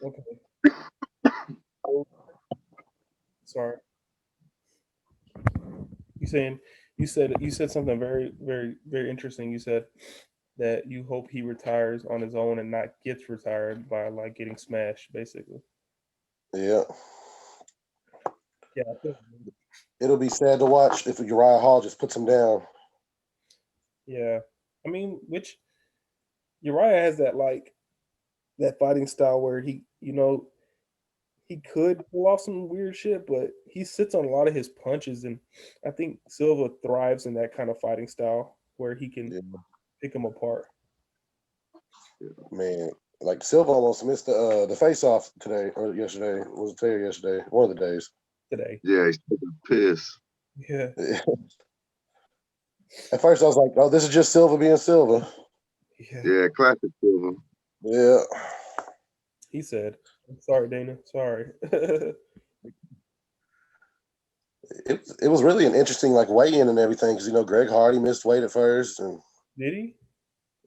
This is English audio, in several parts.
Okay. Sorry. You saying you said something very very very interesting. You said that you hope he retires on his own and not gets retired by like getting smashed, basically. Yeah, Yeah, I feel it'll be sad to watch if Uriah Hall just puts him down. yeah. I mean, which Uriah has that like that fighting style where he could pull off some weird shit, but he sits on a lot of his punches, and I think Silva thrives in that kind of fighting style where he can Yeah, pick him apart man, like Silva almost missed the face off today or yesterday. Was it today or yesterday? One of the days. today. Yeah, he's taking a piss. Yeah, At first, I was like, "Oh, this is just Silva being Silva." yeah. Yeah, classic Silva. Yeah, He said, "I'm sorry, Dana. Sorry." it was really an interesting like weigh in and everything because Greg Hardy missed weight at first, and Did he?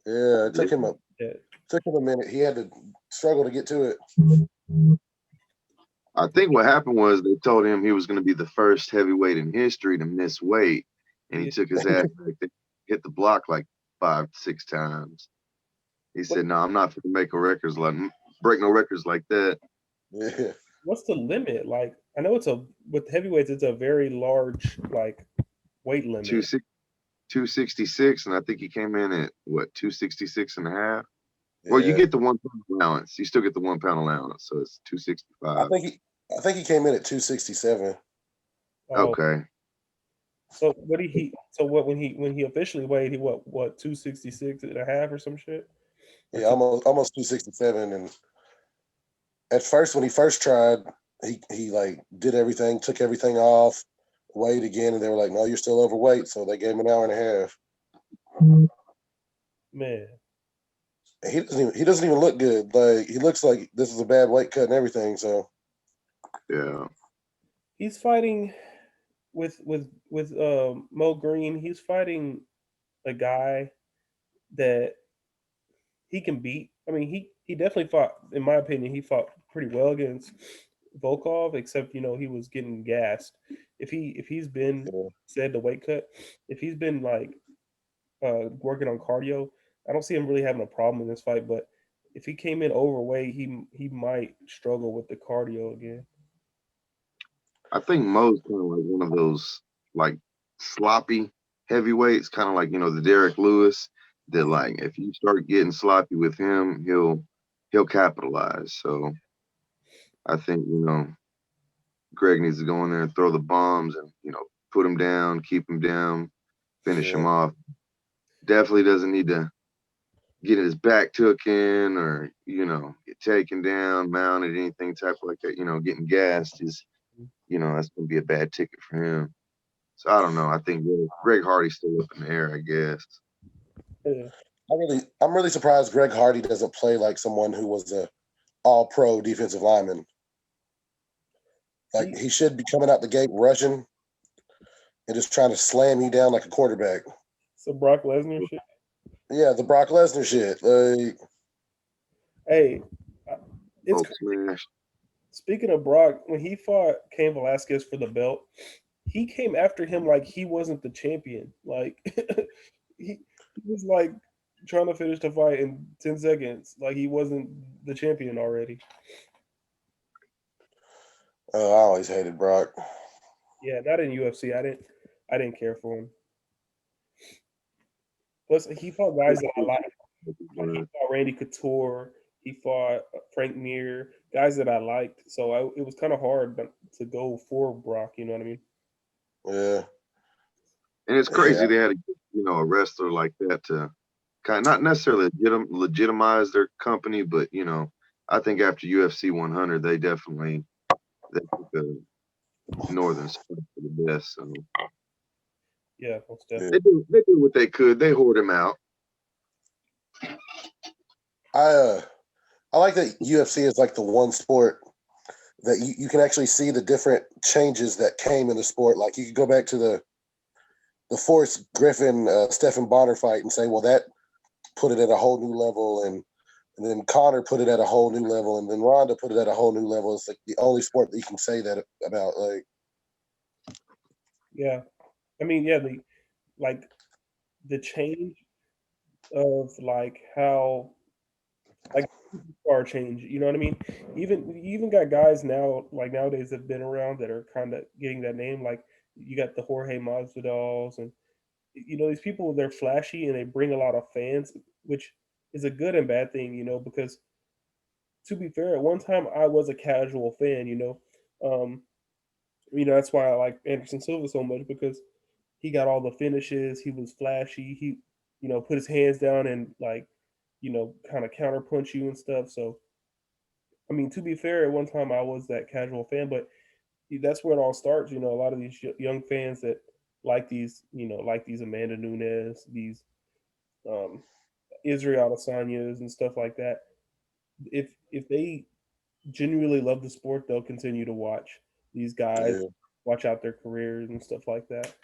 yeah, it Yeah. Yeah. took him a minute. He had to struggle to get to it. I think what happened was they told him he was going to be the first heavyweight in history to miss weight, and he Yeah. took his ass back there, hit the block like 5, 6 times. He What said, "No, I'm not going to make a records like break no records like that." Yeah, What's the limit? Like, I know it's a with heavyweights, it's a very large like weight Two limit. six 266, and I think he came in at what 266 and a half. Well, you yeah. get the 1 pound allowance. You still get the 1 pound allowance, so it's I 265. think he, I think he came in at 267. Oh, Okay. so what did he? So what when he officially weighed he what 266 and a half or some shit or Yeah, two? almost 267. And at first, when he first tried, he like did everything, took everything off, weighed again, and they were like, "No, you're still overweight." So they gave him an hour and a half. Man, And he doesn't even look good. Like he looks like this is a bad weight cut and everything. So Yeah. he's fighting with Mo Green. He's fighting a guy that he can beat. I mean, he definitely fought. In my opinion, he fought pretty well against Volkov, except he was getting gassed. If he's been yeah. said the weight cut, if he's been like working on cardio, I don't see him really having a problem in this fight. But if he came in overweight, he might struggle with the cardio again. I think Mo's kind of like one of those like sloppy heavyweights, kind of like the Derek Lewis. That like if you start getting sloppy with him, he'll capitalize. So I think Greg needs to go in there and throw the bombs and put him down, keep him down, finish him Yeah. off. Definitely doesn't need to get his back taken or get taken down, mounted, anything type like that. Getting gassed is that's gonna be a bad ticket for him. So I don't know. I think Greg Hardy's still up in the air, I guess. Yeah. I'm really surprised Greg Hardy doesn't play like someone who was a all pro defensive lineman. Like He he should be coming out the gate rushing and just trying to slam you down like a quarterback. so Brock Lesnar shit. Yeah, the Brock Lesnar shit. Like, Hey, uh, it's Hulk smash. speaking of Brock, when he fought Cain Velasquez for the belt, he came after him like he wasn't the champion. Like he was like trying to finish the fight in 10 seconds, like he wasn't the champion already. I always hated Brock. Yeah, not in UFC. I didn't care for him. Plus, he fought guys that I like. Like he fought Randy Couture. He fought Frank Mir, guys that I liked. So it was kind of hard to go for Brock. You know what I mean? Yeah, And it's yeah, crazy they had a wrestler like that to kind not necessarily legitimize their company, but I think after UFC 100, they took the Northern spot for the best. So Yeah, most yeah. they did what they could. They hoard him out. I uh, I like that UFC is like the one sport that you can actually see the different changes that came in the sport. Like you could go back to the Forrest Griffin Stephen Bonner fight and say, well, that put it at a whole new level, and And then Connor put it at a whole new level, and then Ronda put it at a whole new level. It's like the only sport that you can say that about. Like, Yeah, I mean, yeah, the change of like how like are change. You know what I mean? Even you even got guys now like nowadays that have been around that are kind of getting that name. Like you got the Jorge Masvidals, and you know these people. They're flashy and they bring a lot of fans, which is a good and bad thing. You know, because to be fair, at one time I was a casual fan. Um, that's why I like Anderson Silva so much because he got all the finishes. He was flashy. He, put his hands down and like, kind of counter punch you and stuff. So, I mean, to be fair, at one time I was that casual fan, but that's where it all starts. A lot of these young fans that like these Amanda Nunes, these um, Israel Adesanya's and stuff like that. If they genuinely love the sport, they'll continue to watch these guys, yeah, watch out their careers and stuff like that.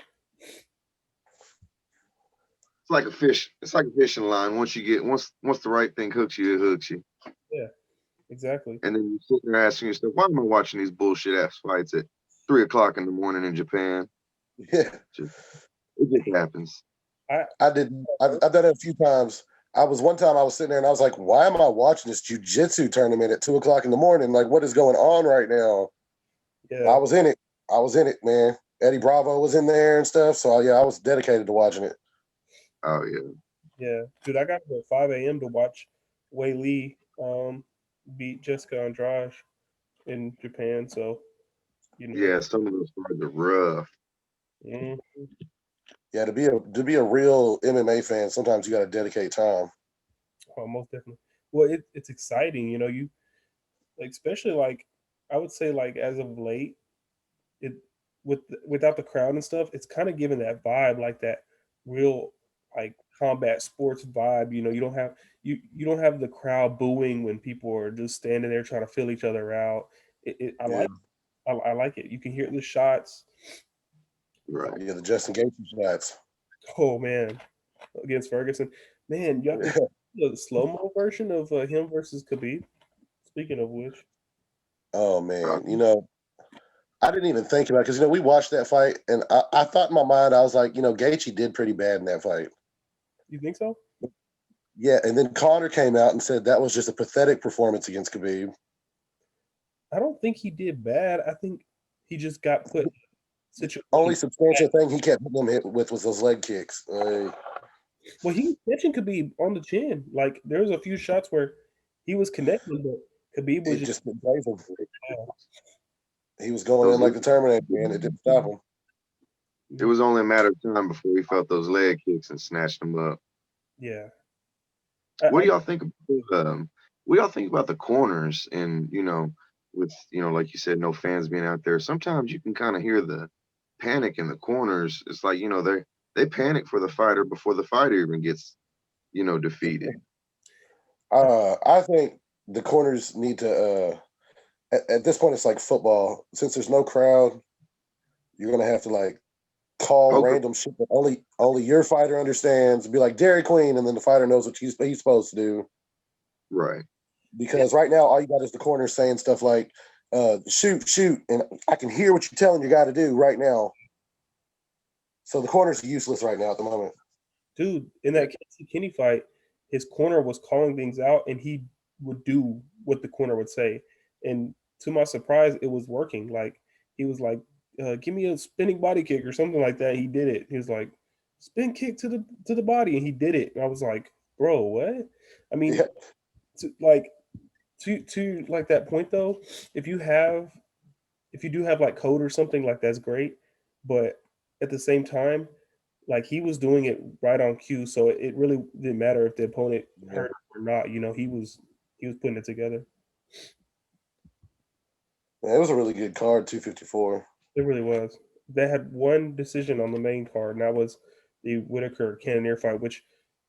It's like a fish. It's like a fishing line. Once the right thing hooks you, it hooks you. Yeah, exactly. And then you sit there asking yourself, why am I watching these bullshit ass fights at 3 o'clock in the morning in Japan? yeah. It just happens. I've done it a few times. One time I was sitting there and I was like, why am I watching this jiu-jitsu tournament at 2 o'clock in the morning? Like, what is going on right now? Yeah. I was in it. I was in it, man. Eddie Bravo was in there and stuff. So yeah, I was dedicated to watching it. Oh yeah. Yeah, dude, I got up at 5 a.m. to watch Wei Lee beat Jessica Andrade in Japan. So, Yeah, some of those fights are rough. mm, Yeah, to be a real MMA fan, sometimes you got to dedicate time. most definitely. Well, it's exciting, you like, especially like I would say like as of late, it without the crowd and stuff, it's kind of giving that vibe, like that real like combat sports vibe. You don't have the crowd booing when people are just standing there trying to fill each other out. I Yeah, like I like it. You can hear the shots. Right. yeah, the Justin Gaethje shots. Oh man, against Ferguson, man, y'all did the slow mo version of him versus Khabib. Speaking of which, Oh man, I didn't even think about it because we watched that fight, and I thought in my mind I was like, Gaethje did pretty bad in that fight. you think so? Yeah, and then Connor came out and said that was just a pathetic performance against Khabib. I don't think he did bad. I think he just got put in Only situations. substantial thing he kept hitting him hit with was those leg kicks. Well, he was catching Khabib on the chin. Like there was a few shots where he was connecting, but Khabib was It just just didn't phase him. He was going Those in like the Terminator, man. It didn't stop him. It was only a matter of time before he felt those leg kicks and snatched them up. yeah. What do y'all think about what do y'all think about the corners and with like you said, no fans being out there? Sometimes you can kind of hear the panic in the corners. It's like, they panic for the fighter before the fighter even gets, defeated. I think the corners need to. At this point, it's like football. Since there's no crowd, you're gonna have to like call Okay. random shit that only your fighter understands. Be like Dairy Queen, and then the fighter knows what he's supposed to do. Right. Because right now, all you got is the corner saying stuff like "shoot, shoot," and I can hear what you're telling your guy to do right now. So the corner's useless right now at the moment. Dude, in that Casey Kenny fight, his corner was calling things out, and he would do what the corner would say. And to my surprise, it was working. Like he was like, "Give me a spinning body kick" or something like that. He did it. He was like, "Spin kick to the body," and he did it. And I was like, "Bro, what?" I mean, Yeah, to, like to like that point though, if you have if you do have like code or something, like that's great, but at the same time, like he was doing it right on cue, so it really didn't matter if the opponent yeah. heard or not. He was putting it together. It was a really good card, 254. It really was. They had one decision on the main card, and that was the Whitaker Cannonier fight, which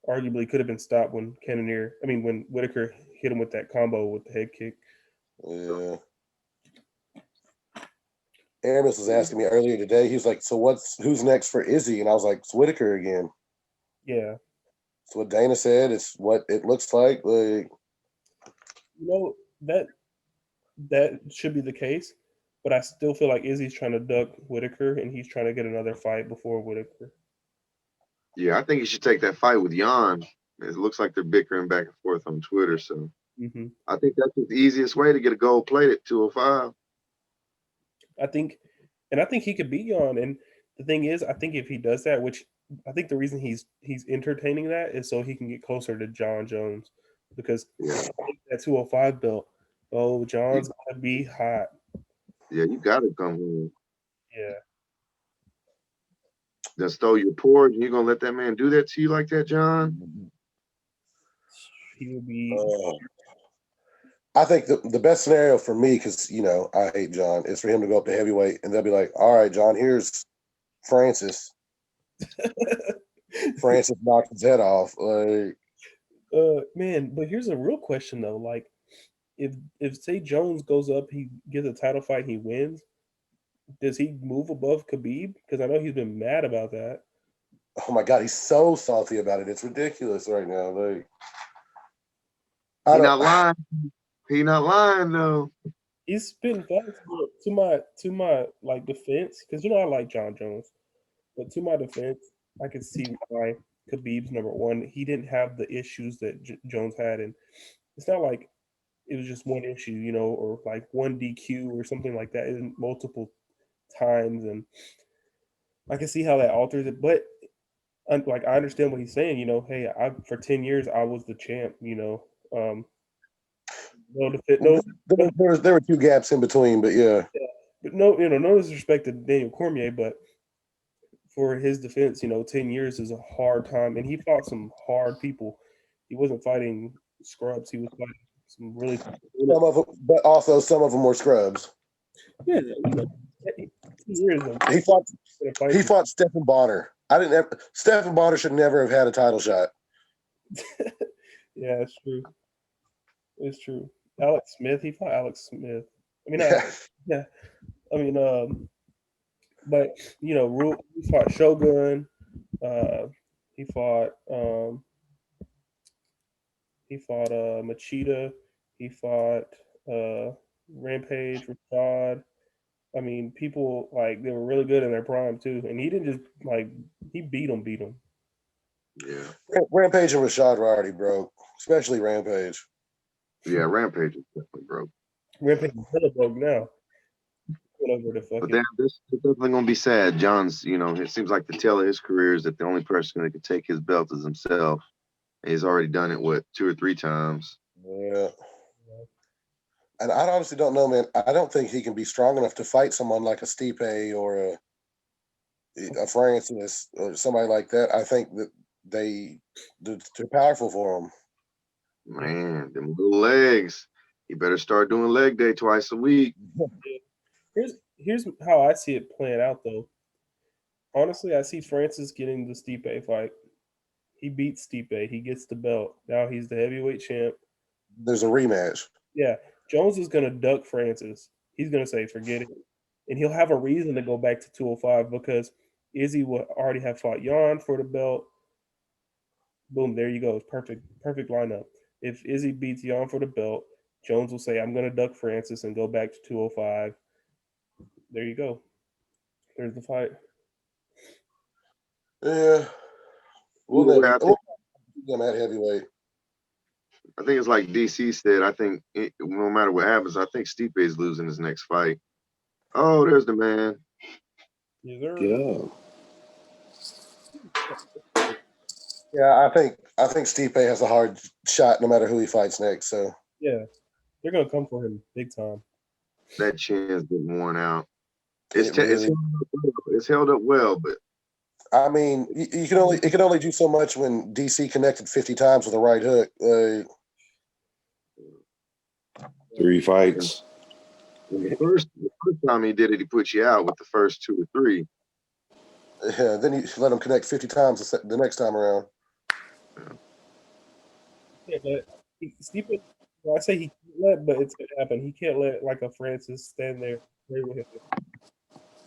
arguably could have been stopped when Whitaker hit him with that combo with the head kick. Yeah. Aramis was asking me earlier today. He was like, "So who's next for Izzy?" And I was like, "It's Whitaker again." Yeah, It's what Dana said. It's what it looks like. Like You know that should be the case, but I still feel like Izzy's trying to duck Whitaker, and he's trying to get another fight before Whitaker. Yeah, I think he should take that fight with Jan. It looks like they're bickering back and forth on Twitter, so Hmm. I think that's the easiest way to get a gold plate at 205. I think, and I think he could beat Jan. And the thing is, I think if he does that, which I think the reason he's entertaining that is so he can get closer to John Jones, because Yeah, that 205 belt, oh, you, John's gonna be hot. yeah, you got to come in. Yeah, Then stole your port, and you're gonna let that man do that to you like that, John? he will be. Uh, I think the best scenario for me, because I hate John, is for him to go up to heavyweight, and they'll be like, "All right, John, here's Francis." Francis knocked his head off. Like, Man, but here's a real question though. Like, if say Jones goes up, he gets a title fight, he wins. Does he move above Khabib? Because I know he's been mad about that. oh my god, he's so salty about it. It's ridiculous right now. Like, I He don't. not lying. He not lying though. He's spitting facts, but to my like defense, because I like John Jones, but to my defense, I could see why Khabib's number one. He didn't have the issues that Jones had, and it's not like it was just one issue, or like one DQ or something like that. It multiple times, and I can see how that alters it. But like I understand what he's saying. Hey, I for 10 years I was the champ. No, no, There were two gaps in between, but yeah. but no, no disrespect to Daniel Cormier, but for his defense, 10 years is a hard time, and he fought some hard people. He wasn't fighting scrubs. He was fighting some really. Some of them, but also some of them were scrubs. Yeah, 2 years of He fought. fight. He fought Stephen Bonner. I didn't. Stephen Bonner should never have had a title shot. Yeah, it's true. It's true. Alex Smith. He fought Alex Smith. I mean, Yeah. yeah. I mean, but he fought Shogun. Uh, he fought. He fought Machida. He fought Rampage, Rashad. I mean, people like they were really good in their prime too, and he didn't just like he beat them. Yeah, Rampage and Rashad were already broke, especially Rampage. yeah. Rampage is definitely broke. Rampage is hella broke now. Went over to But fucking then this is definitely gonna be sad. John's, it seems like the tale of his career is that the only person that could take his belt is himself. And he's already done it, what, 2 or 3 times. Yeah. And I honestly don't know, man. I don't think he can be strong enough to fight someone like a Stipe or a Francis or somebody like that. I think that they're too powerful for him. Man, them little legs. He better start doing leg day twice a week. Here's how I see it playing out though. Honestly, I see Francis getting the Stipe fight. He beats Stipe. He gets the belt. Now he's the heavyweight champ. There's a rematch. Yeah, Jones is gonna duck Francis. He's gonna say forget it, and he'll have a reason to go back to 205 because Izzy will already have fought Jan for the belt. Boom, there you go. It's perfect lineup. If Izzy beats Jan for the belt, Jones will say, I'm going to duck Francis and go back to 205. There you go. There's the fight. Yeah. Either way, We'll see him at heavyweight. I think it's like DC said. I think no matter what happens, I think Stipe is losing his next fight. Oh, there's the man. Yes, sir. Yeah. Yeah, I think Stipe has a hard shot no matter who he fights next. So Yeah, they're going to come for him big time. That chin's getting worn out. really, It's held up well, but I mean, you can only do so much when DC connected 50 times with a right hook. 3 fights. the first time he did it, he put you out with the first 2 or 3. Yeah, then you let him connect 50 times the next time around. Yeah, but Stipe, I say he can't let, but it's going to happen. He can't let like a Francis stand there play with him.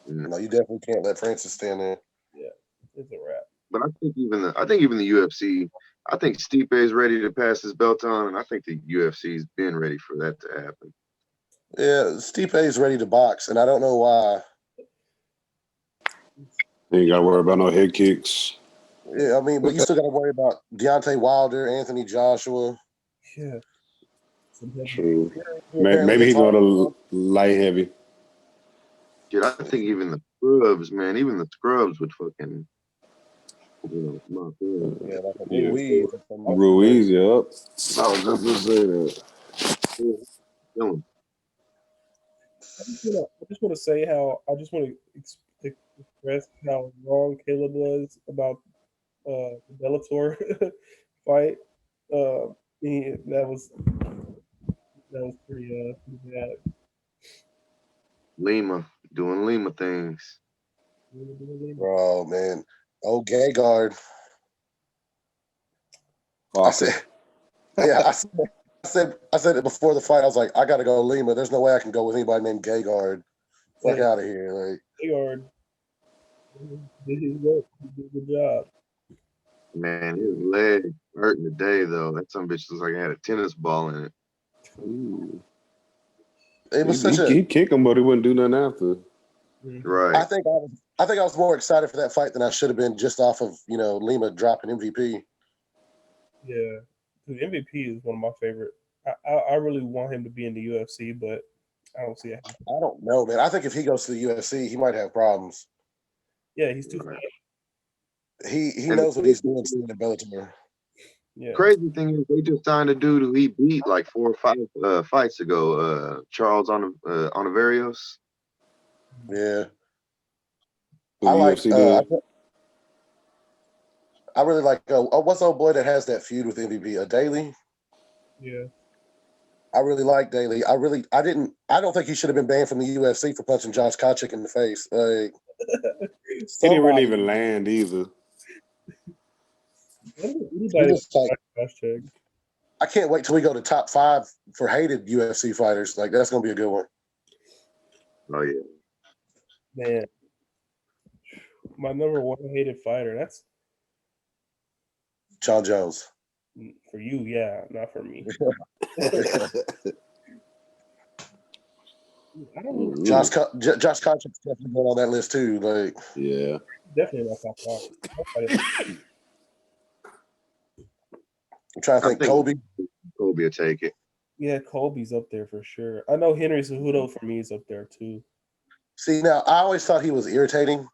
No, you definitely can't let Francis stand there. Yeah, it's a wrap. But I think even the UFC I think Stipe is ready to pass his belt on, and I think the UFC's been ready for that to happen. Yeah, Stipe is ready to box, and I don't know why. Ain't got to worry about no head kicks. Yeah, I mean, but you still got to worry about Deontay Wilder, Anthony Joshua. Yeah. True. Apparently Maybe his he go heart. to light heavy. Dude, I think even the scrubs, man, even the scrubs would fucking, my opinion. Yeah, like a Yeah. Ruiz or something. Ruiz, yep. I was just gonna say that. Dylan. I just want to say how I just want to express how wrong Caleb was about the Bellator fight. That was pretty bad. Lima, doing Lima things. Oh man, oh Gegard. I said, yeah, I said it before the fight. I was like, I got to go Lima. There's no way I can go with anybody named Gegard. Fuck out of here, like. Gegard did his work. He did a good job. Man, his leg hurting today though. That some bitch looks like it had a tennis ball in it. Ooh. It was He'd kick him, but he wouldn't do nothing after. Right. I think I was more excited for that fight than I should have been, just off of Lima dropping MVP. Yeah, the MVP is one of my favorite. I really want him to be in the UFC, but I don't see it. I don't know, man. I think if he goes to the UFC, he might have problems. Yeah, he's too. He knows what he's doing in Bellator. Yeah. Crazy thing is, they just signed a dude who he beat like 4 or 5 fights ago. Charles Oniverios. Yeah. I really like what's old boy that has that feud with MVP? Daly. Yeah. I really like Daly. I don't think he should have been banned from the UFC for punching Josh Koscheck in the face. Like, he didn't really even land either. I can't wait till we go to top 5 for hated UFC fighters. Like, that's gonna be a good one. Oh yeah, man. My number one hated fighter. That's John Jones. For you, yeah, not for me. I don't know. Josh Koscheck's definitely going on that list too. Like, yeah, definitely not top 5. I'm trying to think. Kobe will take it. Yeah, Colby's up there for sure. I know Henry Cejudo for me is up there too. See, now I always thought he was irritating.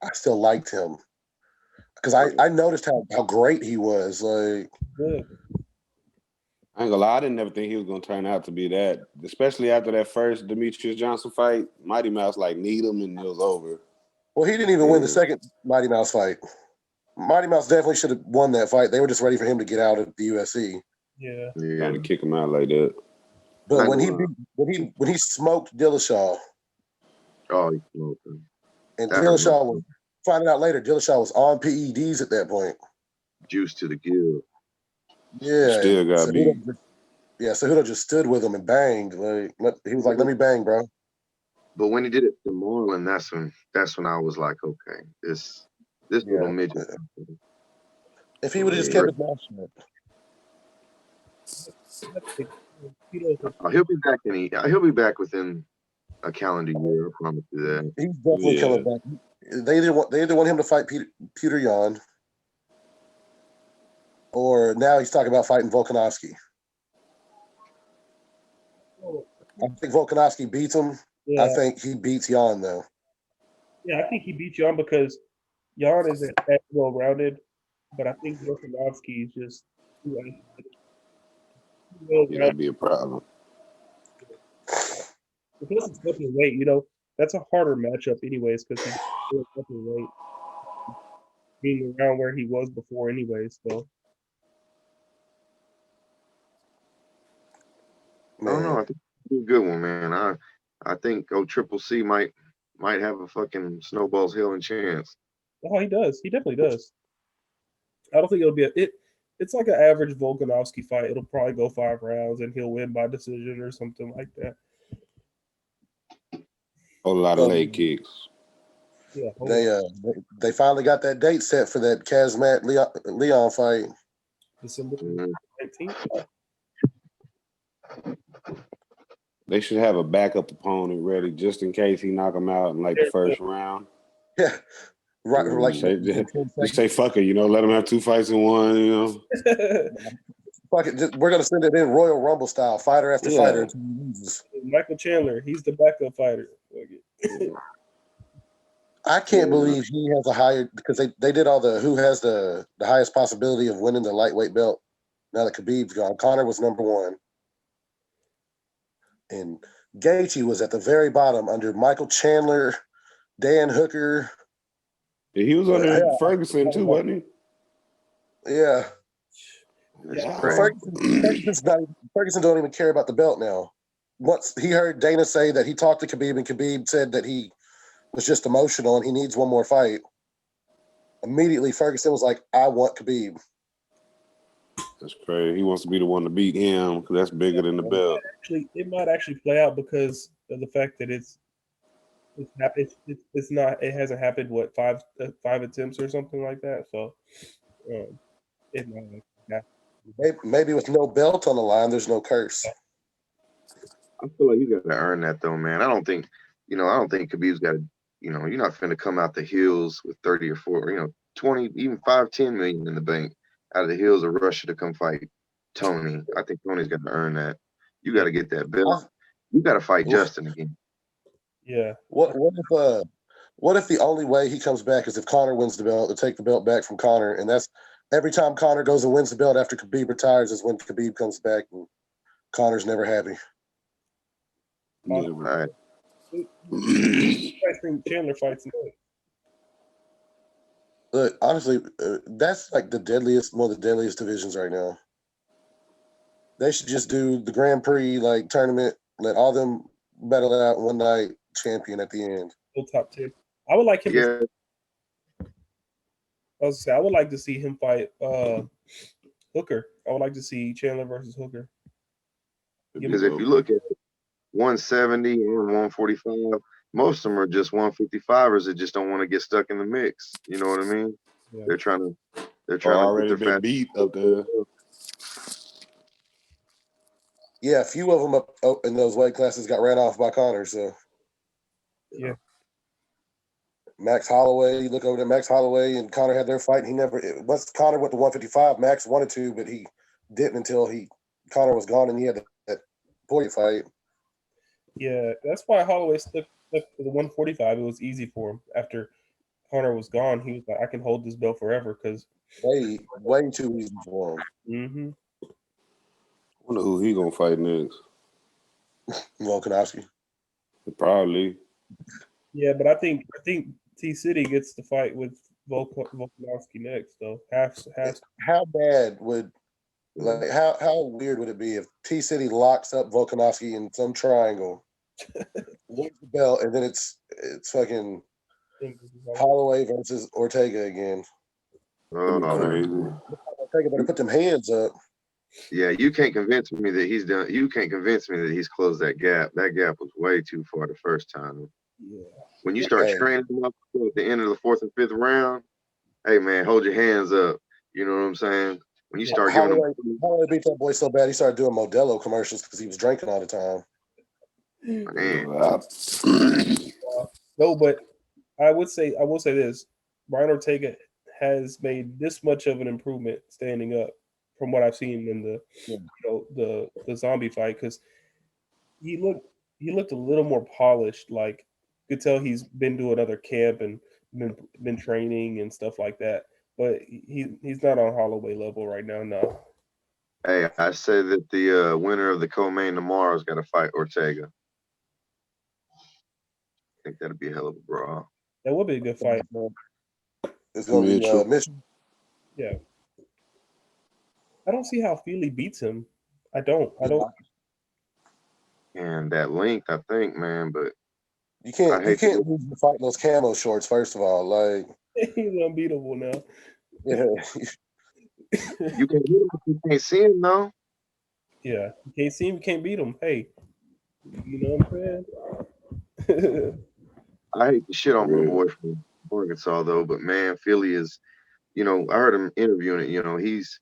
I still liked him because I noticed how great he was. Like, good. I ain't gonna lie, I didn't never think he was gonna turn out to be that. Especially after that first Demetrius Johnson fight, Mighty Mouse need him and it was over. Well, he didn't even win the second Mighty Mouse fight. Mighty Mouse definitely should have won that fight. They were just ready for him to get out of the UFC. Yeah. Trying to kick him out like that. But when he smoked Dillashaw, he smoked him. And Dillashaw was finding out later. Dillashaw was on PEDs at that point. Juice to the gill. Yeah, still got beat. Cejudo just stood with him and banged. Like, he was like, "Let me bang, bro." But when he did it to Marlon, that's when I was like, okay, this little midget. If he would have just kept his mouth shut. He'll be back within a calendar year. I promise you that. He's definitely coming back. They either want him to fight Peter Yan, or now he's talking about fighting Volkanovski. I think Volkanovski beats him. Yeah. I think he beats Yan though. Yeah, I think he beats Yan because Yan isn't that well rounded, but I think Volkanovski is just too that'd be a problem. Because it's fucking weight, that's a harder matchup anyways because he's fucking weight. Being around where he was before anyways, so. I don't know. I think it's a good one, man. I think Triple C might have a fucking snowball's hell and chance. Oh, he does. He definitely does. I don't think it'll be it's like an average Volkanovski fight. It'll probably go 5 rounds and he'll win by decision or something like that. A lot of leg kicks. Yeah, they finally got that date set for that Kazmat Leon fight. December Mhm. 19th. They should have a backup opponent ready just in case he knock him out in like the first round. Yeah, right. Like Just say fuck it, let him have 2 fights in one. Fuck it, we're gonna send it in Royal Rumble style, fighter after fighter. Michael Chandler, he's the backup fighter. I can't believe he has a higher because they did all the who has the highest possibility of winning the lightweight belt. Now that Khabib's gone, Conor was number 1, and Gaethje was at the very bottom under Michael Chandler, Dan Hooker. Yeah, he was under Ferguson too, wasn't he? Yeah. Ferguson don't even care about the belt now. Once he heard Dana say that he talked to Khabib and Khabib said that he was just emotional and he needs one more fight, immediately Ferguson was like, I want Khabib. That's crazy. He wants to be the one to beat him because that's bigger than the belt. It might actually play out because of the fact that it hasn't happened. What, five attempts or something like that. So it might happen. Maybe with no belt on the line, there's no curse. I feel like you got to earn that though, man. I don't think Khabib's got to, you're not finna come out the hills with 30 or 40, 20, even 5-10 million in the bank out of the hills of Russia to come fight Tony. I think Tony's got to earn that. You got to get that belt. You got to fight Justin again. Yeah. What if the only way he comes back is if Conor wins the belt, to take the belt back from Conor, and that's every time Conor goes and wins the belt after Khabib retires is when Khabib comes back and Conor's never happy. Right. I think Chandler fights next. Look, honestly, that's like one of the deadliest divisions right now. They should just do the Grand Prix tournament, let all them battle out one night, champion at the end. Full top 10. I would like him. Yeah. I would like to see him fight Hooker. I would like to see Chandler versus Hooker. Because if you look at 170 and 145, most of them are just 155ers that just don't want to get stuck in the mix. You know what I mean? Yeah. They're trying to already been beat up there. Yeah, a few of them up in those weight classes got ran off by Conor. So yeah, Max Holloway. You look over there, Max Holloway and Conor had their fight. Once Conor went to 155, Max wanted to, but he didn't until Conor was gone and he had that Poirier fight. Yeah, that's why Holloway stuck to the 145. It was easy for him after Conor was gone. He was like, I can hold this belt forever because way too easy for him. Mm-hmm. I wonder who he gonna fight next. Volkanovski. Probably. Yeah, but I think T City gets the fight with Volkanovski next, though. How bad would how weird would it be if T City locks up Volkanovski in some triangle, wins the belt, and then it's fucking Holloway versus Ortega again? Ortega better put them hands up. Yeah, you can't convince me that he's done. You can't convince me that he's closed that gap. That gap was way too far the first time. Yeah. When you start training him up at the end of the 4th and 5th round, hey man, hold your hands up. You know what I'm saying? When you start giving him, Holloway beat that boy so bad he started doing Modelo commercials because he was drinking all the time. No, but I will say this: Brian Ortega has made this much of an improvement standing up from what I've seen in the zombie fight, because he looked a little more polished. Like, you could tell he's been to another camp and been training and stuff like that. But he's not on Holloway level right now. No. Hey, I say that the winner of the co-main tomorrow is going to fight Ortega. I think that'd be a hell of a brawl. That would be a good fight. It's going to be Mitchell. Yeah. I don't see how Feely beats him. I don't. And that length, I think, man, but you can't lose the fight in those camo shorts. First of all, like he's unbeatable now. Yeah. You can hit him, but you can't see him, though. Yeah, you can't see him, you can't beat him. Hey, you know what I'm saying? I hate the shit on my boy from Arkansas, though, but man, Philly is, I heard him interviewing it. He's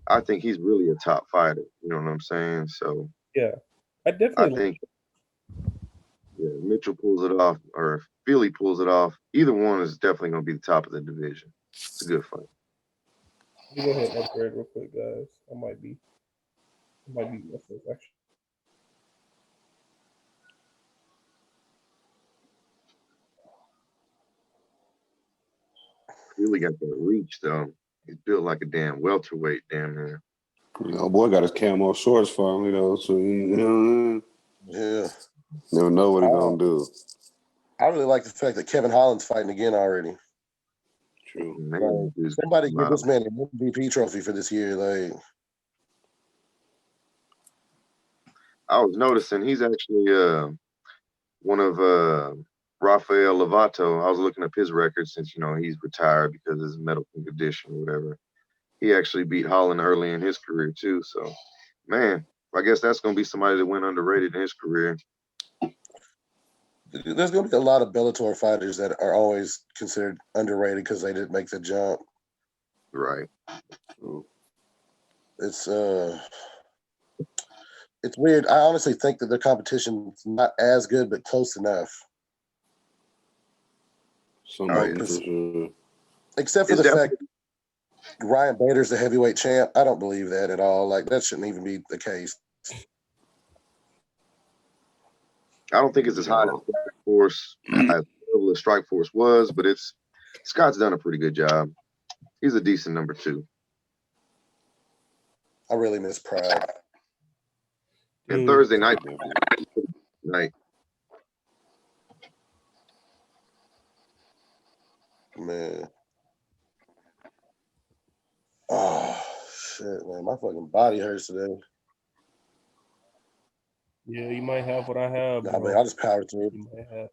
I think he's really a top fighter. You know what I'm saying? So Yeah, I I definitely like. think Mitchell pulls it off or if Philly pulls it off. Either one is definitely going to be the top of the division. It's a good fight. Let me go ahead and upgrade real quick, guys. I might be myself actually. Philly got that reach though. He's built like a damn welterweight, damn near. You know, boy got his camo shorts finally though, so Yeah. never know what he gonna do. I really like the fact that Kevin Holland's fighting again already. True. Man, Like, somebody give this man an MVP trophy for this year. Like, I was noticing he's actually one of Rafael Lovato. I was looking up his record since he's retired because of his medical condition or whatever. He actually beat Holland early in his career too. So, man, I guess that's gonna be somebody that went underrated in his career. there's going to be a lot of Bellator fighters that are always considered underrated because they didn't make the jump. Right. It's weird. I honestly think that their competition's not as good, but close enough. Somebody yeah. for sure. Except for It's the fact Ryan Bader's the heavyweight champ. I don't believe that at all. Like, that shouldn't even be the case. I don't think it's as high as Strike Force was, but Scott's done a pretty good job. He's a decent number 2. I really miss Pride. And Thursday night, Man. Oh, shit, man. My fucking body hurts today. Yeah, you might have what I have. Nah, man, I'll just power through. You might have.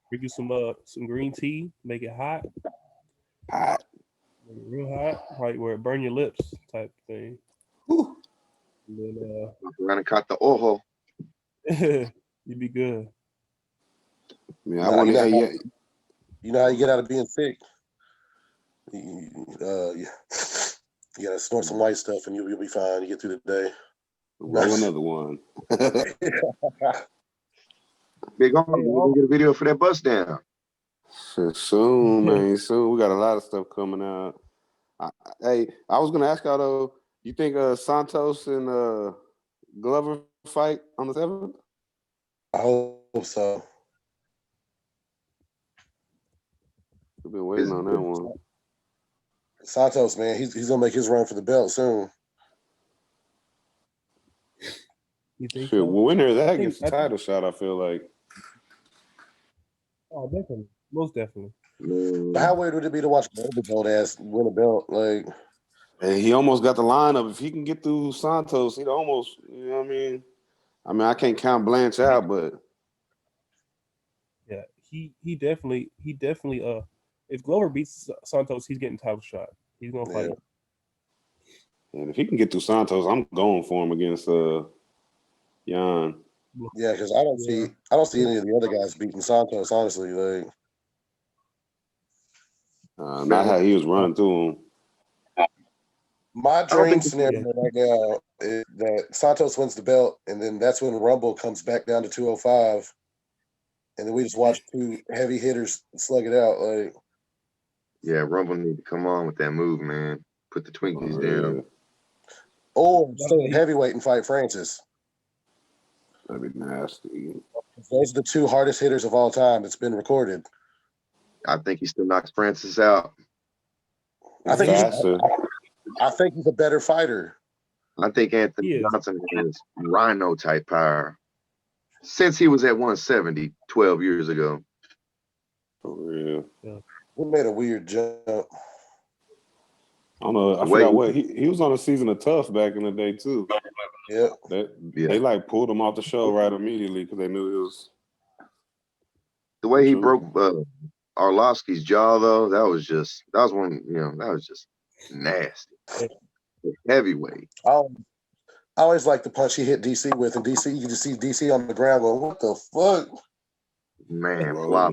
Drink you some green tea, make it hot. Hot. Make it real hot, right where it burn your lips type thing. Whew. And then we're gonna cut the ojo. you'd be good. Yeah, I want to. You know how you get out of being sick? You gotta snort some white stuff and you'll be fine. You get through the day. Roll another one. Big on, we're gonna get a video for that bust down. Soon, man. Soon. We got a lot of stuff coming out. I was gonna ask y'all though. You think Santos and Glover fight on the 7th? I hope so. We've been waiting on that one. Santos, man, he's gonna make his run for the belt soon. You think Shit, so? winner that gets a title shot, I feel like. Oh, definitely. Most definitely. But how weird would it be to watch Gold ass win a belt? Like, and he almost got the lineup. If he can get through Santos, he'd almost, you know what I mean? I can't count Blanche out, but yeah, he definitely if Glover beats Santos, he's getting title shot. He's gonna fight him. And if he can get through Santos, I'm going for him against Jan. Yeah, because I don't see any of the other guys beating Santos, honestly. Like, not how he was running through him. My dream scenario right now is that Santos wins the belt, and then that's when Rumble comes back down to 205, and then we just watch 2 heavy hitters slug it out. Like, yeah, Rumble need to come on with that move, man. Put the Twinkies down. Or stay at heavyweight and fight Francis. That'd be nasty. Those are the 2 hardest hitters of all time that's been recorded. I think he still knocks Francis out. I think he's a better fighter. I think Anthony Johnson has Rhino type power since he was at 170 12 years ago. For real. Yeah. We made a weird jump. I don't know. I forgot what he was on a season of Tough back in the day too. Yeah. They like pulled him off the show right immediately because they knew it was. The way he broke Arlovsky's jaw though, that was just nasty. Heavyweight. I always like the punch he hit DC with, and DC, you can just see DC on the ground going, "What the fuck?" Man, flop.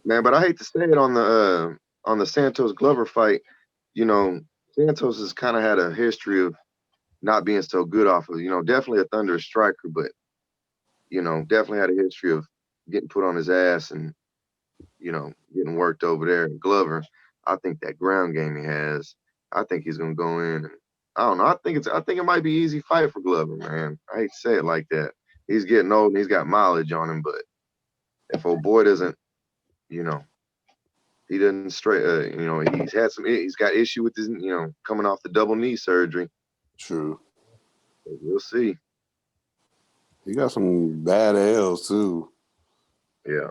Man, but I hate to say it on the on the Santos Glover fight, you know, Santos has kind of had a history of not being so good off of, definitely a thunderous striker, but definitely had a history of getting put on his ass and getting worked over there. And Glover, I think that ground game he has, I think he's gonna go in and I don't know. I think it might be an easy fight for Glover, man. I hate to say it like that. He's getting old and he's got mileage on him, but if old boy doesn't, he doesn't straight, he's got issue with his, coming off the double knee surgery. True. But we'll see. He got some bad L's too. Yeah.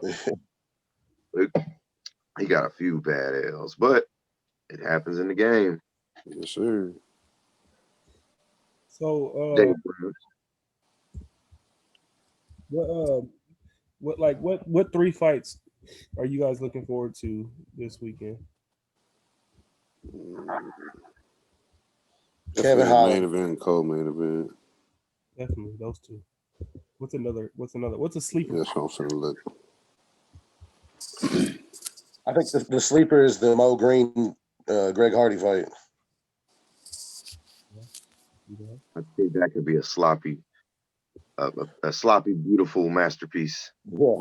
He got a few bad L's, but it happens in the game. Yes, sir. So, what 3 fights are you guys looking forward to this weekend? Kevin Holland. Main event, co-main event. Definitely those 2. What's another? What's a sleeper? That's what I'm saying. Look, I think the sleeper is the Mo Green, Greg Hardy fight. I think that could be a sloppy, beautiful masterpiece. Yeah.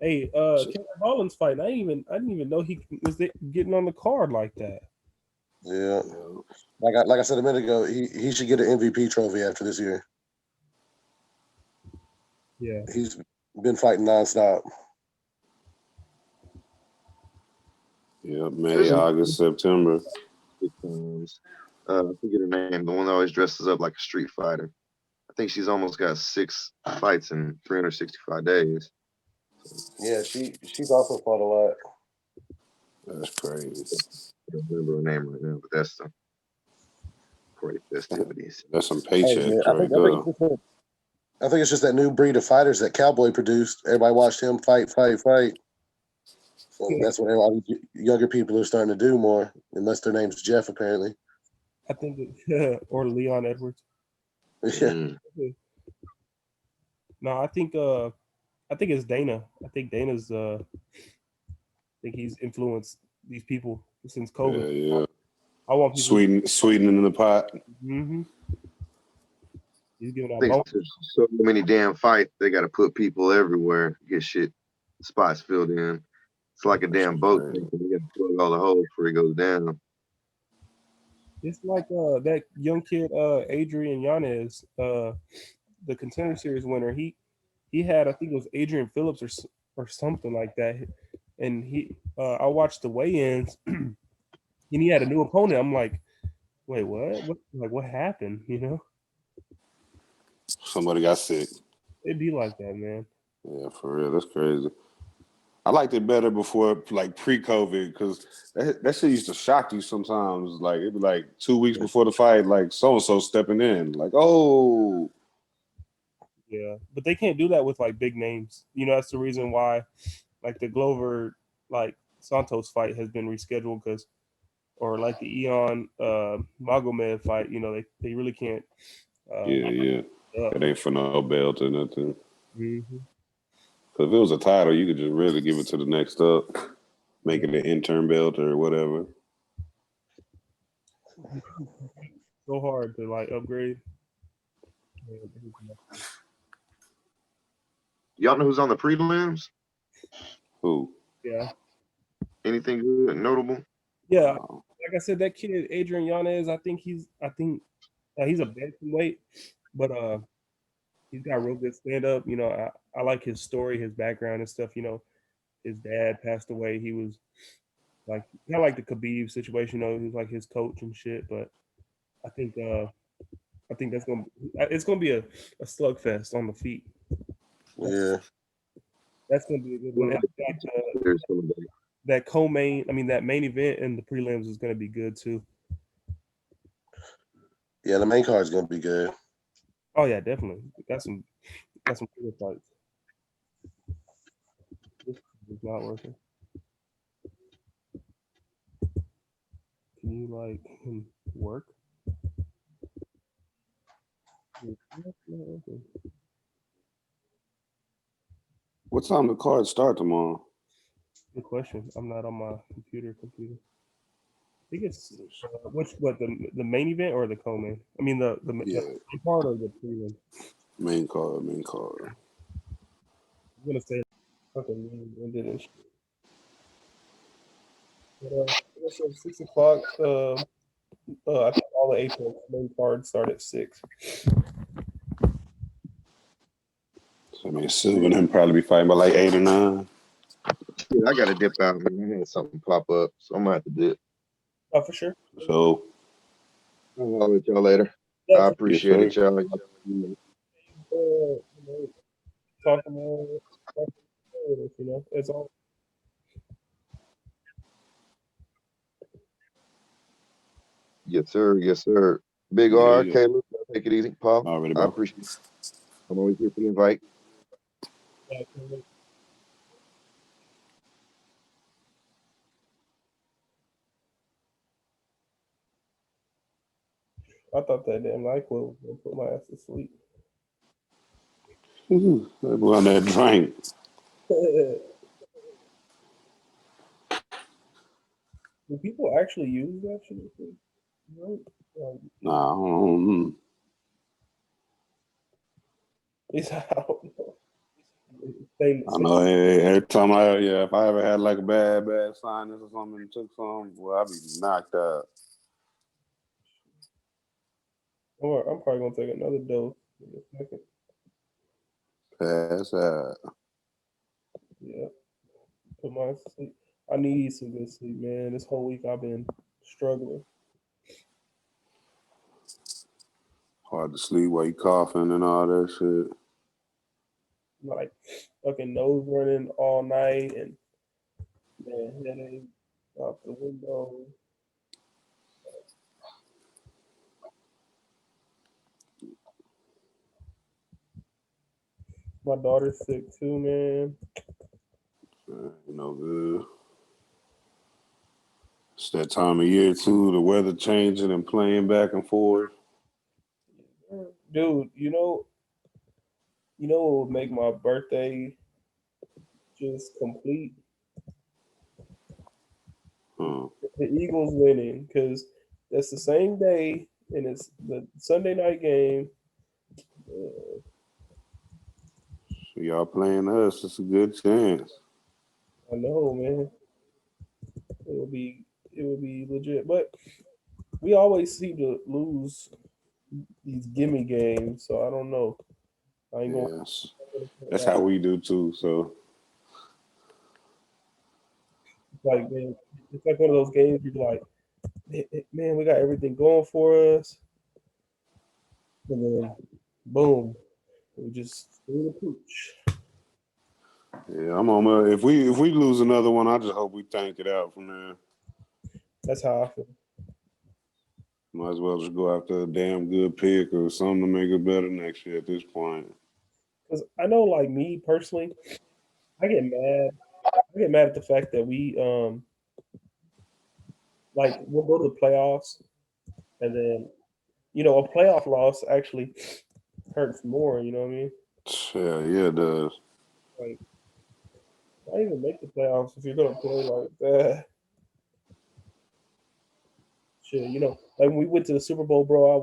Hey, Kevin Holland's fight. I didn't even know he was getting on the card like that. Yeah. Like I said a minute ago, he should get an MVP trophy after this year. Yeah. He's been fighting nonstop. Yeah, May, August, September. I forget her name, the one that always dresses up like a street fighter. I think she's almost got 6 fights in 365 days. Yeah, she's also fought a lot. That's crazy. I don't remember her name right now, but that's the great festivities. That's some paychecks right there. I think it's just that new breed of fighters that Cowboy produced. Everybody watched him fight. So that's what a lot of younger people are starting to do more, unless their name's Jeff, apparently. I think or Leon Edwards. Yeah. No, I think it's Dana. I think Dana's I think he's influenced these people since COVID. Yeah. I want people sweetening in the pot. Mm-hmm. He's giving out there's so many damn fights. They got to put people everywhere, get spots filled in. It's like a damn boat. You got to plug all the holes before it goes down. It's like that young kid Adrian Yanez, the Contender Series winner. He had, I think it was Adrian Phillips or something like that, and I watched the weigh-ins, and he had a new opponent. I'm like, wait, what? What happened? Somebody got sick. It'd be like that, man. Yeah, for real. That's crazy. I liked it better before, like pre-COVID, because that shit used to shock you sometimes. Like it'd be like 2 weeks before the fight, like so and so stepping in, like, oh. Yeah, but they can't do that with like big names. That's the reason why, like the Glover, like Santos fight has been rescheduled or like the Eon Magomed fight. They really can't. Yeah. It ain't for no belt or nothing. Mm-hmm. Because if it was a title, you could just really give it to the next up, make it an intern belt or whatever. So hard to like upgrade. Y'all know who's on the prelims? Who? Yeah. Anything good, notable? Yeah. Like I said, that kid Adrian Yanez, I think he's a bantamweight, but he's got real good stand up. I like his story, his background and stuff. His dad passed away. He was like kind of like the Khabib situation. He was like his coach and shit. But I think it's gonna be a slugfest on the feet. Yeah. That's gonna be a good one. That main event and the prelims is gonna be good too. Yeah, the main card is gonna be good. Oh yeah, definitely. Got some good fights. This is not working. Can you work? What time the cards start tomorrow? Good question. I'm not on my computer. I think it's what the main event or the co-main? I mean the Yeah, main part or the prelim? main card, main card. I'm gonna say fucking main ended and shit. But, it's at 6 o'clock. I think all the Apex main cards start at 6. I mean, Silva and him probably be fighting by like 8 or 9. Yeah, I gotta dip out, man. I had something pop up, so I'm gonna have to dip. Oh, for sure. So, I'll let y'all later. Yeah, I for yes, appreciate sir. it, y'all. you know, talking with us, it's all. Yes, sir. Yes, sir. Big Yeah, R, yeah. Caleb, take it easy, Paul. Already, I bro. appreciate it. I'm always here for the invite. I thought that damn NyQuil was gonna put my ass to sleep. That boy on that drink. Do people actually use that shit? Nah, I don't, It's I don't know. Same, I know every time if I ever had like a bad sinus or something and took some, well, I'd be knocked out. I'm probably gonna take another dose in a second. Pass out. Yeah, put my sleep. I need some good sleep, man. This whole week I've been struggling. Hard to sleep while you coughing and all that shit. Like fucking nose running all night and man, headache out the window. My daughter's sick too, man. You know, good. It's that time of year too. The weather changing and playing back and forth. Dude, what would make my birthday just complete? The Eagles winning, because that's the same day and it's the Sunday night game. So y'all playing us, it's a good chance. I know, man. It would be legit, but we always seem to lose these gimme games, so I don't know. I ain't gonna. Yes, that's how we do too. So Like, man, it's like one of those games you're like, man, we got everything going for us, and then boom, we just threw the pooch. yeah, I'm on my. If we lose another one, I just hope we tank it out from there. That's how I feel. Might as well just go after a damn good pick or something to make it better next year at this point. Because I know, like me personally, I get mad. I get mad at the fact that we like we'll go to the playoffs, and then a playoff loss actually hurts more. You know what I mean? Yeah, it does. Like, why even make the playoffs if you're gonna play like that? Shit, like when we went to the Super Bowl, bro,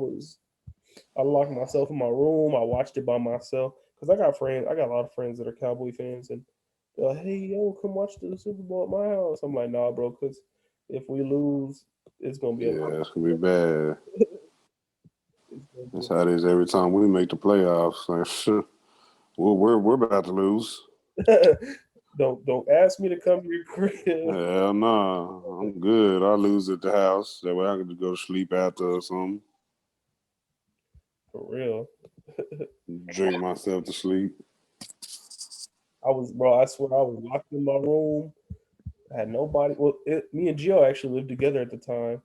I locked myself in my room. I watched it by myself because I got friends. I got a lot of friends that are Cowboy fans, and they're like, "Hey, yo, come watch the Super Bowl at my house." I'm like, "Nah, bro, because if we lose, it's gonna be a Yeah, it's gonna be bad. it's gonna be That's how it is every time we make the playoffs. Like, sure, we're about to lose. don't ask me to come to your crib Hell no, I'm good. I lose at the house. That way I can just go to sleep after or something. for real. Drink myself to sleep. I swear, I was locked in my room. I had nobody. Well, me and Gio actually lived together at the time.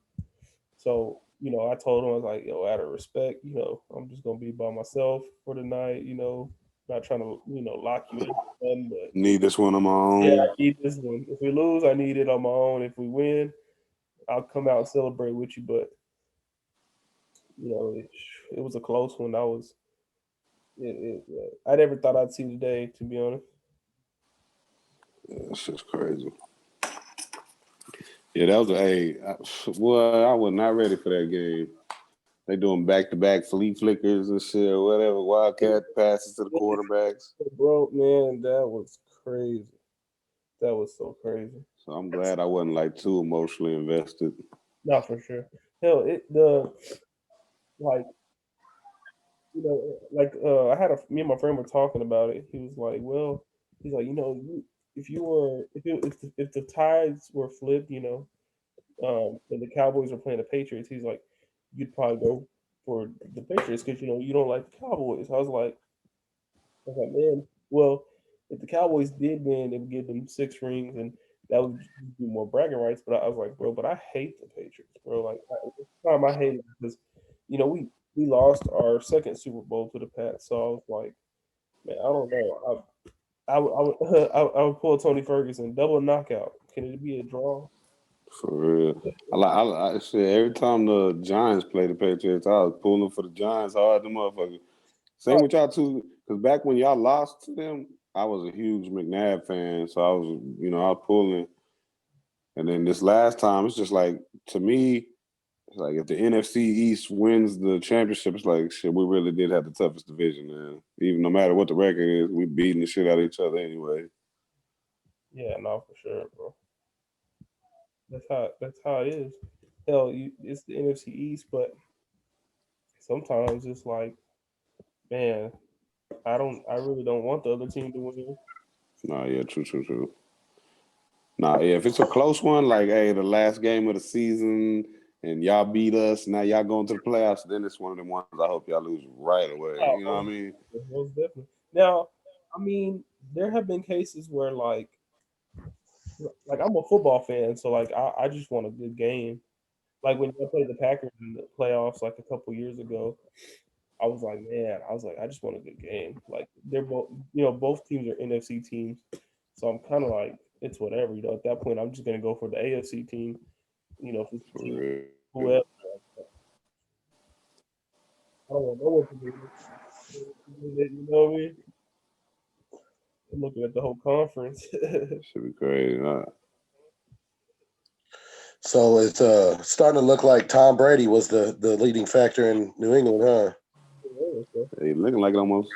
So, I told him, I was like, yo, out of respect, I'm just going to be by myself for the night, not trying to, lock you in. But Need this one on my yeah, own. I need this one. If we lose, I need it on my own. If we win, I'll come out and celebrate with you. But, it was a close one. I never thought I'd see the day, to be honest. Yeah, that's just crazy. Yeah, that was well, I was not ready for that game. They doing back-to-back flea flickers and shit, or whatever, wildcat passes to the quarterbacks. Bro, man, that was crazy. That was so crazy. So I'm glad I wasn't like too emotionally invested. Not for sure. Hell, the like like I had me and my friend were talking about it. He was like, well, he's like, if you were if the tides were flipped, and the Cowboys were playing the Patriots, he's like, you'd probably go for the Patriots because you don't like the Cowboys. I was like, man, well, if the Cowboys did win, it would give them 6 rings, and that would be more bragging rights. But I was like, bro, but I hate the Patriots, bro. Like, at the time, I hate it because, we lost our second Super Bowl to the Pats. So I was like, man, I don't know. I would pull a Tony Ferguson double knockout. Can it be a draw? For real. I shit, every time the Giants play the Patriots, I was pulling for the Giants hard, the motherfucker. Same with y'all too, because back when y'all lost to them, I was a huge McNabb fan, so I was pulling. And then this last time, it's just like, to me, it's like if the NFC East wins the championship, it's like, shit, we really did have the toughest division, man. Even no matter what the record is, we beating the shit out of each other anyway. Yeah, no, for sure, bro. That's how it is. Hell, it's the NFC East, but sometimes it's like, man, I really don't want the other team to win. Nah, yeah, true. Nah, yeah, if it's a close one, like, hey, the last game of the season and y'all beat us, now y'all going to the playoffs, then it's one of them ones I hope y'all lose right away. Oh, You know what I mean? most definitely. Now, I mean, there have been cases where like I'm a football fan, so like I just want a good game. Like when I played the Packers in the playoffs like a couple years ago, I just want a good game. Like they're both, both teams are NFC teams, so I'm kind of like it's whatever. At that point, I'm just gonna go for the AFC team. If it's the For team, real. whoever. I don't want no one to lose. You know what I mean? I'm looking at the whole conference. Should be crazy. So it's starting to look like Tom Brady was the leading factor in New England, huh? Hey, looking like it almost.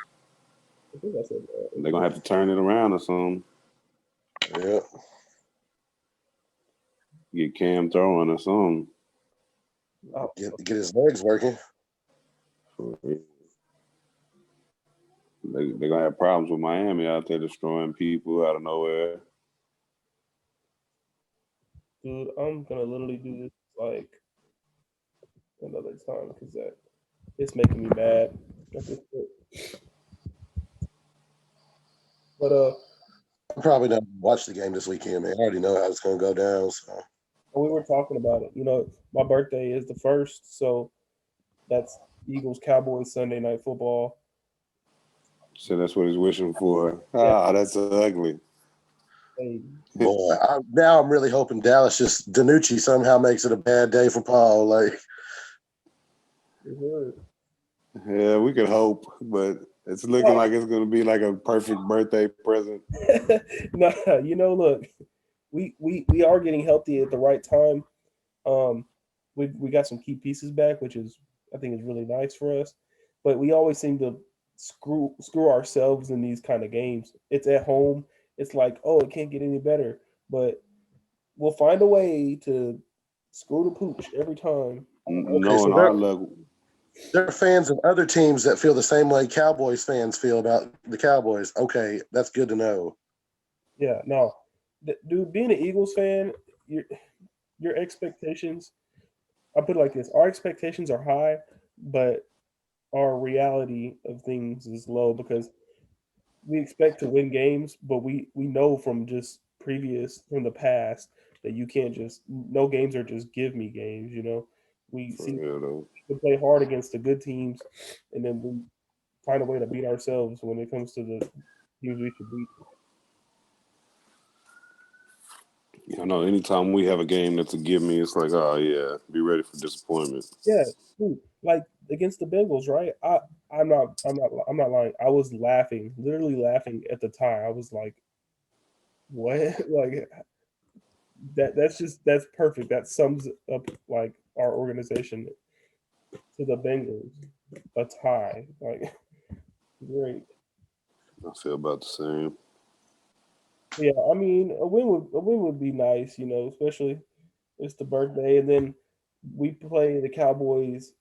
I think I said They're going to have to turn it around or something. Yeah. Get Cam throwing or something. Get his legs working. They're going to have problems with Miami out there destroying people out of nowhere. dude, I'm gonna literally do this like another time because it's making me mad at this point. But I'm probably not gonna watch the game this weekend, man. I already know how it's gonna go down. So we were talking about it. My birthday is the first, so that's Eagles Cowboys Sunday night football. So that's what he's wishing for. Yeah, Ah, that's ugly. hey, boy, now I'm really hoping Dallas just Danucci somehow makes it a bad day for Paul. Like, Yeah, we could hope, but it's looking like it's going to be like a perfect birthday present. nah, look, we are getting healthy at the right time. We got some key pieces back, which is I think is really nice for us. But we always seem to screw ourselves in these kind of games. It's at home. It's like, oh, it can't get any better. But we'll find a way to screw the pooch every time. okay, so Knowing our luck, there are fans of other teams that feel the same way Cowboys fans feel about the Cowboys. Okay, that's good to know. Yeah, no, dude, being an Eagles fan, your expectations. I put it like this: our expectations are high, but our reality of things is low because we expect to win games, but we know from the past that you can't just no games are just give me games. We for see real though. we play hard against the good teams, and then we find a way to beat ourselves when it comes to the teams we should beat. I know anytime we have a game that's a give me, it's like, oh yeah, be ready for disappointment. Yeah, dude, like against the Bengals, right? I'm not lying. I was laughing, literally laughing at the time. I was like, what? Like That's perfect. That sums up like our organization to the Bengals. A tie, like great. I feel about the same. Yeah, I mean a win would be nice, especially it's the birthday, and then we play the Cowboys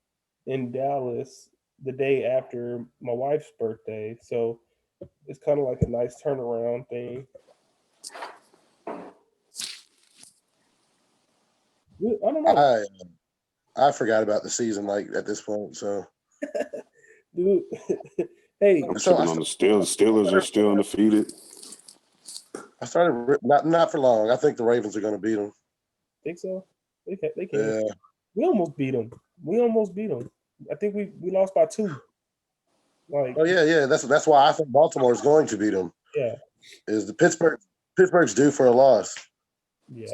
in Dallas the day after my wife's birthday, so it's kind of like a nice turnaround thing. I don't know, I I forgot about the season like at this point. So dude. Hey, I'm so I tripping on the Steelers. Steelers are still undefeated. started not for long. I think the Ravens are going to beat them. think so? They can. Yeah. We almost beat them. We almost beat them. I think we lost by 2. Like, Oh yeah. That's why I think Baltimore is going to beat them. yeah, Is the Pittsburgh's due for a loss? yeah.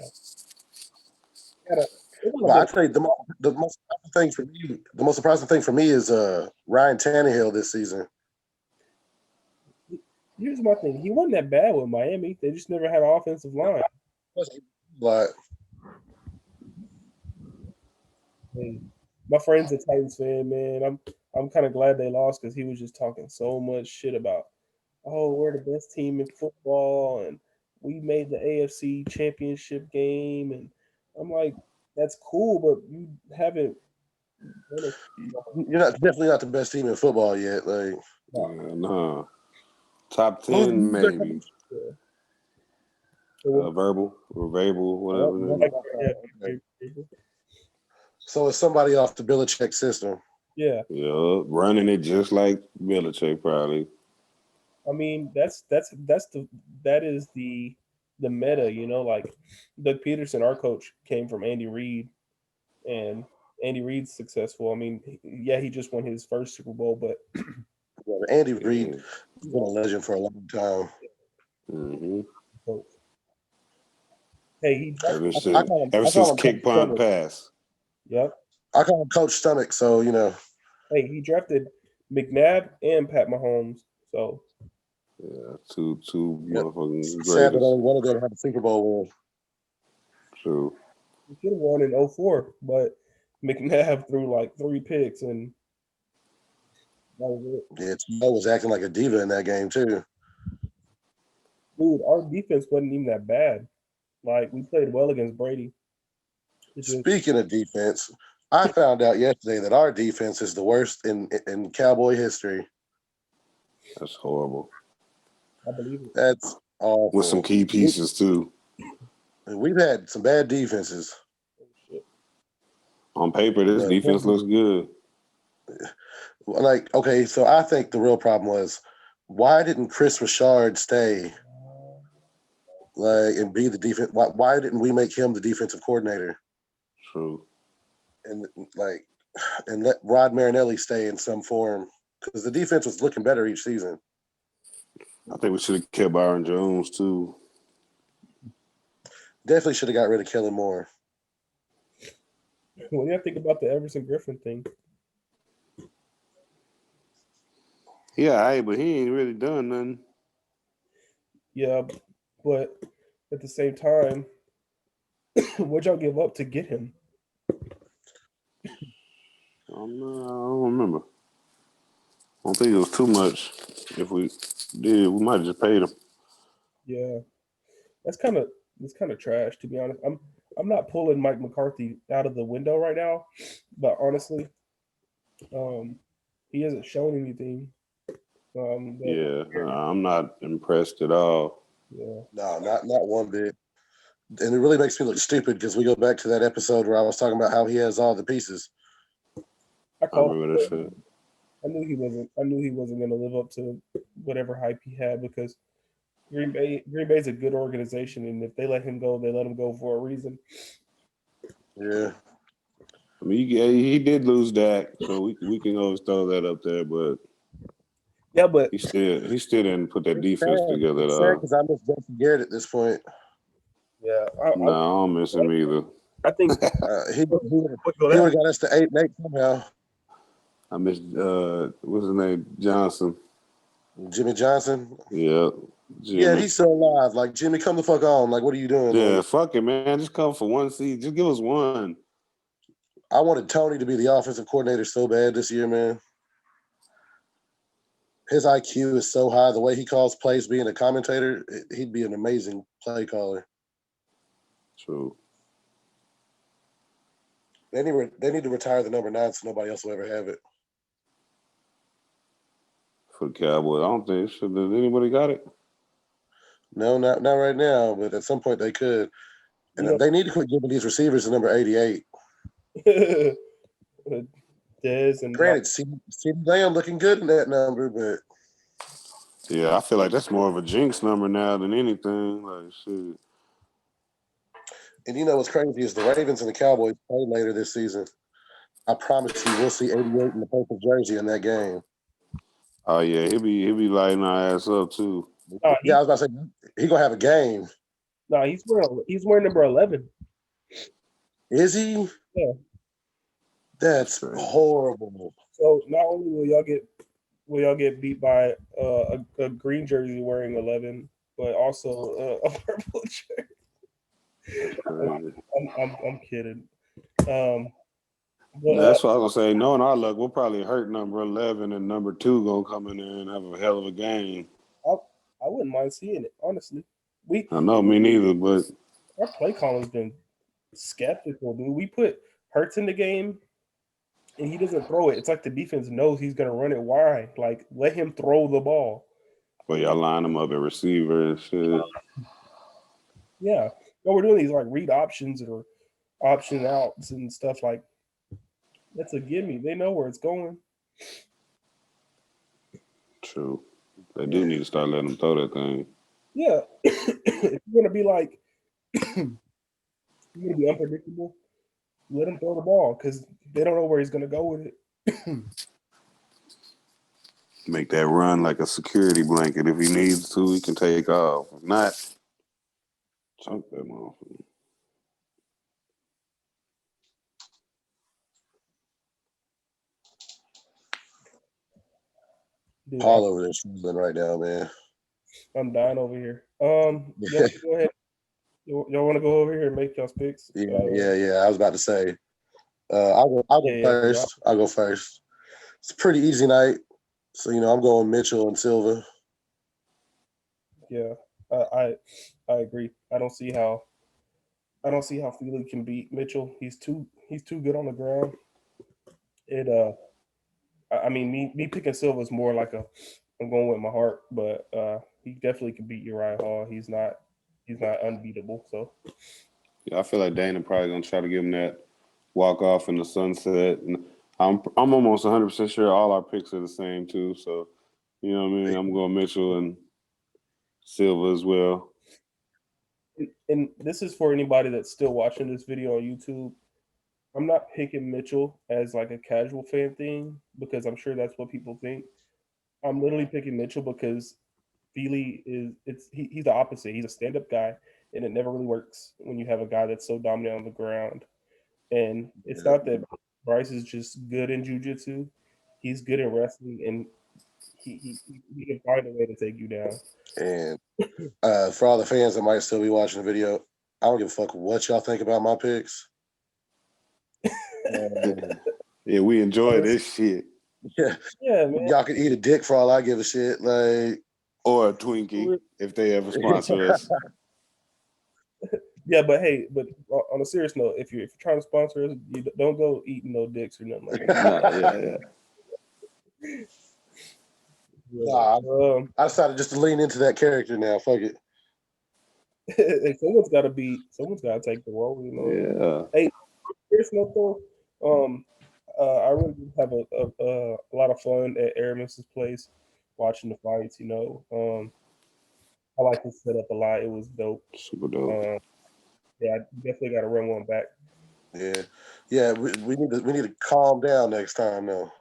Gotta, they Well, wanna I tell you, the most surprising thing for me is Ryan Tannehill this season. Here's my thing. He wasn't that bad with Miami. They just never had an offensive line. Like, And my friend's a Titans fan, man. I'm kind of glad they lost because he was just talking so much shit about, oh, we're the best team in football and we made the AFC championship game, and I'm like, that's cool, but you haven't done it. you're definitely not the best team in football yet. Like, Yeah, nah. Top who's 10, their maybe. Yeah. So, Verbal or Verbal, whatever. like, okay. So it's somebody off the Belichick system. yeah. Yeah, running it just like Belichick, probably. I mean, that is the meta, like Doug Peterson, our coach, came from Andy Reid, and Andy Reid's successful. I mean, yeah, he just won his first Super Bowl, but Yeah, Andy Reid Yeah. has been a legend for a long time. Mm-hmm. hey, he Ever drafted, since, ever I call since him kick, Coach punt, Stomach. pass. yep. I call him Coach Stomach. So Hey, he drafted McNabb and Pat Mahomes, so Yeah, two yep. motherfucking Sad that greatest. only one of them had a Super Bowl win. True. he should have won in '04, but McNabb threw like 3 picks, and that was it. Yeah, T.O. was acting like a diva in that game too. Dude, our defense wasn't even that bad. Like, we played well against Brady. It's just, Speaking of defense, I found out yesterday that our defense is the worst in Cowboy history. That's horrible. I believe it. That's awful. With some key pieces, too. We've had some bad defenses. Oh, shit. On paper, this But defense looks good. like, okay, so I think the real problem was why didn't Chris Richard stay and be the defense? Why didn't we make him the defensive coordinator True. and and let Rod Marinelli stay in some form? Because the defense was looking better each season. I think we should have kept Byron Jones, too. Definitely should have got rid of Kellen Moore. What do you think about the Everson Griffin thing? Yeah, hey, but he ain't really done nothing. Yeah, but at the same time, what'd y'all give up to get him? I don't remember. I don't think it was too much. If we did, we might have just paid him. Yeah, that's kind of trash, to be honest. I'm not pulling Mike McCarthy out of the window right now, but honestly, he hasn't shown anything. Yeah, I'm not impressed at all. Yeah. No, not one bit. And it really makes me look stupid because we go back to that episode where I was talking about how he has all the pieces. I I remember that shit. I knew he wasn't going to live up to whatever hype he had because Green Bay's a good organization, and if they let him go, they let him go for a reason. Yeah. I mean, he did lose Dak, so we can always throw that up there, but yeah, but he still didn't put that defense together at It's all. because I miss Jason Garrett at this point. yeah, No, I don't miss him either. I think He would have got us to 8-8 somehow. I miss what's his name, Johnson. Jimmy Johnson. Yeah. Yeah, Jimmy. he's still alive. Like, Jimmy, come the fuck on. Like, what are you doing? Yeah, Like, fuck it, man. Just come for one seat. Just give us one. I wanted Tony to be the offensive coordinator so bad this year, man. His IQ is so high. The way he calls plays, being a commentator, he'd be an amazing play caller. True. They need to retire the number 9 so nobody else will ever have it. For the Cowboys. I don't think should does anybody got it? No, not right now, but at some point they could. And they need to quit giving these receivers the number 88. Dez and Granted, CeeDee Lamb looking good in that number, but yeah, I feel like that's more of a jinx number now than anything. Like shit. and you know what's crazy is the Ravens and the Cowboys play later this season. I promise you, we'll see 88 in the purple jersey in that game. Oh yeah, he'll be lighting our ass up too. Yeah, I was about to say he's gonna have a game. No, he's wearing number 11. Is he? Yeah. That's horrible. So not only will y'all get beat by a green jersey wearing 11, but also a purple jersey. I'm kidding. But, that's what I was gonna say. Knowing our luck, we'll probably hurt number 11, and number 2 gonna come in there and have a hell of a game. I wouldn't mind seeing it, honestly. I know, me neither, but our play calling's been skeptical, dude. We put Hurts in the game, and he doesn't throw it. It's like the defense knows he's gonna run it wide. Like, let him throw the ball. But y'all line him up at receiver and shit. Yeah, what we're doing these like read options or option outs and stuff like. That's a gimme. They know where it's going. True. They do need to start letting him throw that thing. Yeah. If you're gonna be like, you're gonna be unpredictable, let him throw the ball because they don't know where he's gonna go with it. Make that run like a security blanket. If he needs to, he can take off. If not, chunk that motherfucker. Dude, all over this right now, man. I'm dying over here. Go ahead. Y'all want to go over here and make y'all's picks? Yeah. I was about to say, I'll go first. I'll go first. It's a pretty easy night, so I'm going Mitchell and Silva. Yeah, I agree. I don't see how Philly can beat Mitchell. He's too good on the ground. I mean, me picking Silva is more like I'm going with my heart, but he definitely can beat Uriah Hall. He's not unbeatable. So yeah, I feel like Dana probably gonna try to give him that walk off in the sunset. And I'm almost 100% sure all our picks are the same too. So you know what I mean. I'm going Mitchell and Silva as well. And this is for anybody that's still watching this video on YouTube. I'm not picking Mitchell as like a casual fan thing because I'm sure that's what people think. I'm literally picking Mitchell because Feely he's the opposite. He's a stand-up guy, and it never really works when you have a guy that's so dominant on the ground. And it's not that Bryce is just good in jiu-jitsu. He's good in wrestling, and he can find a way to take you down. And for all the fans that might still be watching the video, I don't give a fuck what y'all think about my picks. Yeah, we enjoy this shit. Yeah, man. Y'all can eat a dick for all I give a shit. Like, or a Twinkie if they ever sponsor us. Yeah, but hey, on a serious note, if you're trying to sponsor us, you don't go eating no dicks or nothing like that. I decided just to lean into that character now. Fuck it. Someone's got to take the role, Yeah. Hey, serious note though, I really did have a lot of fun at Aramis's place watching the fights. I like this setup a lot. It was dope. Super dope. Yeah, I definitely got to run one back. Yeah. We need to calm down next time, though.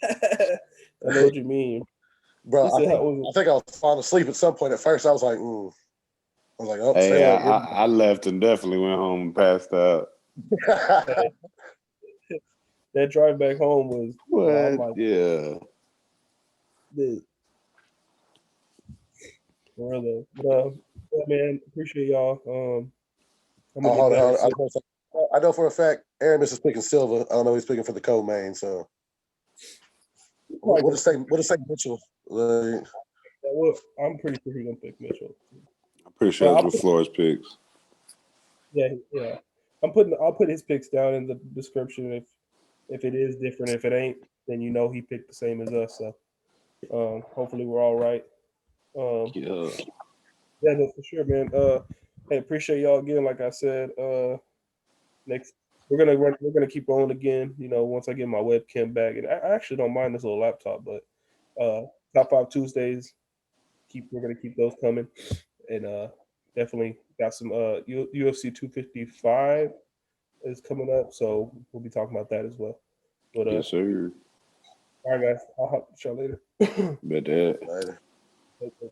I know what you mean, bro. I think I was falling asleep at some point. At first, I was like, oh, hey, I left and definitely went home and passed out. That drive back home was what? Yeah. For real though. But, yeah, man, appreciate y'all. I'm gonna Oh, get hold on, better. hold on. I know for a fact Aramis is picking Silva. I don't know he's picking for the co-main. So what to say Mitchell? I'm pretty sure he's gonna pick Mitchell. I'm pretty sure that's what Flores picks. Yeah. I'll put his picks down in the description if it is different. If it ain't, then you know he picked the same as us. So hopefully we're all right. Yeah. Yeah, no, for sure, man. Hey, appreciate y'all again. Like I said, next we're gonna keep rolling again. You know, once I get my webcam back, and I actually don't mind this little laptop, but top 5 Tuesdays, we're gonna keep those coming, and definitely got some UFC 255 is coming up, so we'll be talking about that as well. But Yes, sir. all right, guys, I'll talk to y'all later. Bet that. Later. Okay.